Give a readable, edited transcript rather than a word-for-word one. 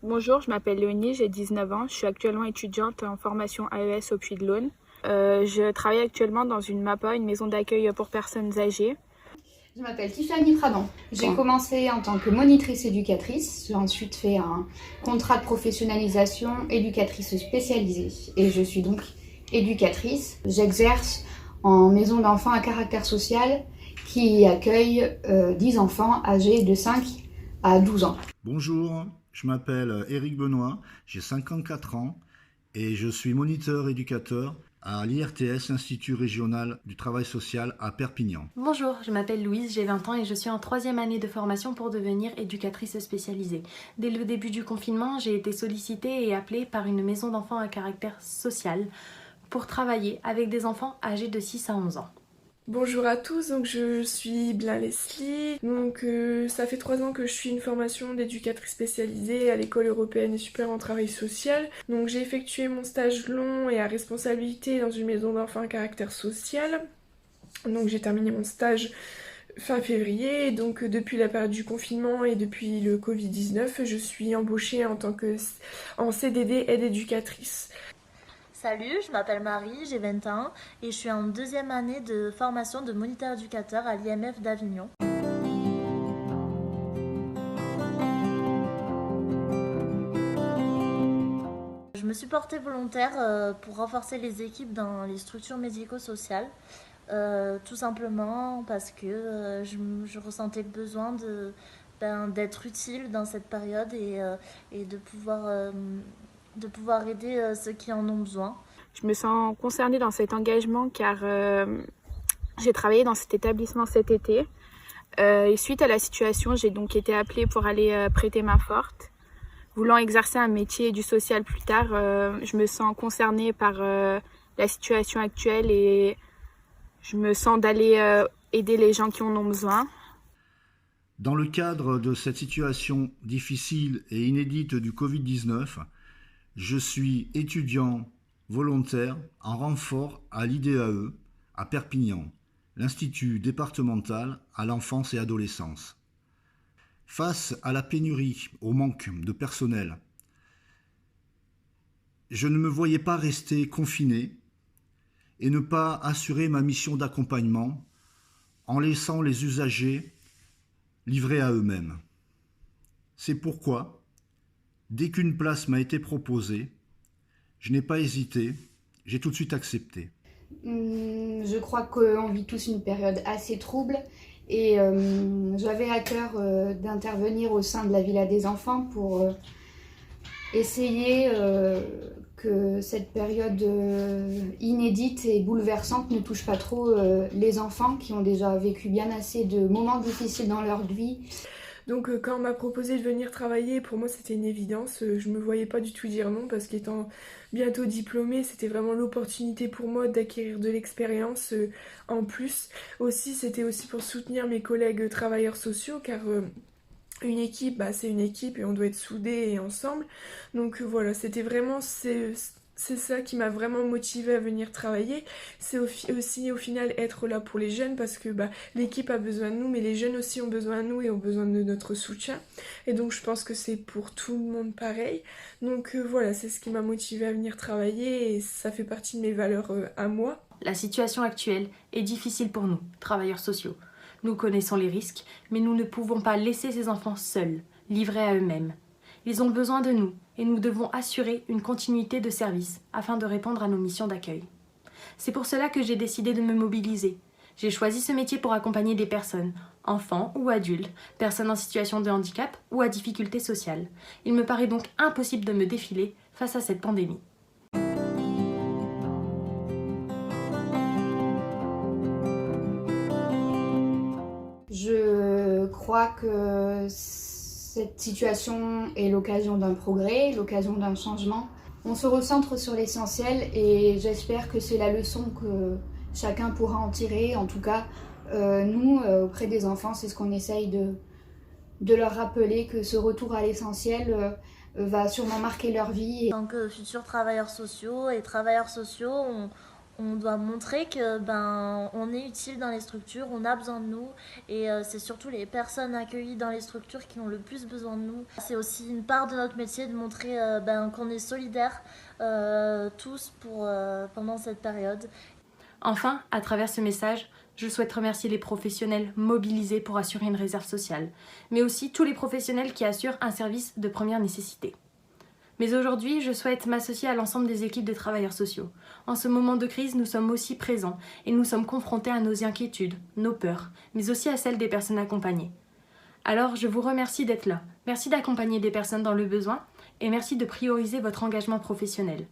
Bonjour, je m'appelle Léonie, j'ai 19 ans. Je suis actuellement étudiante en formation AES au Puy-de-Dôme. Je travaille actuellement dans une MAPA, une maison d'accueil pour personnes âgées. Je m'appelle Tiffany Pradon. J'ai commencé en tant que monitrice éducatrice. J'ai ensuite fait un contrat de professionnalisation éducatrice spécialisée. Et je suis donc éducatrice. J'exerce en maison d'enfants à caractère social qui accueille 10 enfants âgés de 5 à 12 ans. Bonjour, je m'appelle Éric Benoît, j'ai 54 ans et je suis moniteur éducateur à l'IRTS, Institut Régional du Travail Social à Perpignan. Bonjour, je m'appelle Louise, j'ai 20 ans et je suis en 3e année de formation pour devenir éducatrice spécialisée. Dès le début du confinement, j'ai été sollicitée et appelée par une maison d'enfants à caractère social pour travailler avec des enfants âgés de 6 à 11 ans. Bonjour à tous, donc je suis Bla Leslie. Ça fait 3 ans que je suis une formation d'éducatrice spécialisée à l'école européenne et supérieure en travail social. Donc j'ai effectué mon stage long et à responsabilité dans une maison d'enfants à caractère social. Donc j'ai terminé mon stage fin février, donc depuis la période du confinement et depuis le Covid-19, je suis embauchée en CDD aide éducatrice. Salut, je m'appelle Marie, j'ai 20 ans et je suis en 2e année de formation de moniteur éducateur à l'IMF d'Avignon. Je me suis portée volontaire pour renforcer les équipes dans les structures médico-sociales, tout simplement parce que je ressentais le besoin d'être utile dans cette période et de pouvoir aider ceux qui en ont besoin. Je me sens concernée dans cet engagement car j'ai travaillé dans cet établissement cet été. Et suite à la situation, j'ai donc été appelée pour aller prêter main forte. Voulant exercer un métier du social plus tard, je me sens concernée par la situation actuelle et je me sens d'aller aider les gens qui en ont besoin. Dans le cadre de cette situation difficile et inédite du Covid-19, je suis étudiant volontaire en renfort à l'IDAE à Perpignan, l'Institut départemental à l'enfance et adolescence. Face à la pénurie, au manque de personnel, je ne me voyais pas rester confiné et ne pas assurer ma mission d'accompagnement en laissant les usagers livrés à eux-mêmes. C'est pourquoi, dès qu'une place m'a été proposée, je n'ai pas hésité, j'ai tout de suite accepté. Je crois qu'on vit tous une période assez trouble et j'avais à cœur d'intervenir au sein de la Villa des enfants pour essayer que cette période inédite et bouleversante ne touche pas trop les enfants qui ont déjà vécu bien assez de moments difficiles dans leur vie. Donc quand on m'a proposé de venir travailler, pour moi c'était une évidence, je me voyais pas du tout dire non parce qu'étant bientôt diplômée, c'était vraiment l'opportunité pour moi d'acquérir de l'expérience en plus. Aussi, c'était aussi pour soutenir mes collègues travailleurs sociaux car une équipe, c'est une équipe et on doit être soudés et ensemble. Donc voilà, c'était vraiment c'est ça qui m'a vraiment motivée à venir travailler. C'est aussi au final être là pour les jeunes parce que l'équipe a besoin de nous, mais les jeunes aussi ont besoin de nous et ont besoin de notre soutien. Et donc je pense que c'est pour tout le monde pareil. Donc voilà, c'est ce qui m'a motivée à venir travailler et ça fait partie de mes valeurs à moi. La situation actuelle est difficile pour nous, travailleurs sociaux. Nous connaissons les risques, mais nous ne pouvons pas laisser ces enfants seuls, livrés à eux-mêmes. Ils ont besoin de nous et nous devons assurer une continuité de service afin de répondre à nos missions d'accueil. C'est pour cela que j'ai décidé de me mobiliser. J'ai choisi ce métier pour accompagner des personnes, enfants ou adultes, personnes en situation de handicap ou à difficulté sociale. Il me paraît donc impossible de me défiler face à cette pandémie. Je crois que cette situation est l'occasion d'un progrès, l'occasion d'un changement. On se recentre sur l'essentiel et j'espère que c'est la leçon que chacun pourra en tirer. En tout cas, nous, auprès des enfants, c'est ce qu'on essaye de leur rappeler, que ce retour à l'essentiel va sûrement marquer leur vie. En tant que futurs travailleurs sociaux, On doit montrer que on est utile dans les structures, on a besoin de nous et c'est surtout les personnes accueillies dans les structures qui ont le plus besoin de nous. C'est aussi une part de notre métier de montrer qu'on est solidaires tous pendant cette période. Enfin, à travers ce message, je souhaite remercier les professionnels mobilisés pour assurer une réserve sociale, mais aussi tous les professionnels qui assurent un service de première nécessité. Mais aujourd'hui, je souhaite m'associer à l'ensemble des équipes de travailleurs sociaux. En ce moment de crise, nous sommes aussi présents et nous sommes confrontés à nos inquiétudes, nos peurs, mais aussi à celles des personnes accompagnées. Alors, je vous remercie d'être là. Merci d'accompagner des personnes dans le besoin et merci de prioriser votre engagement professionnel.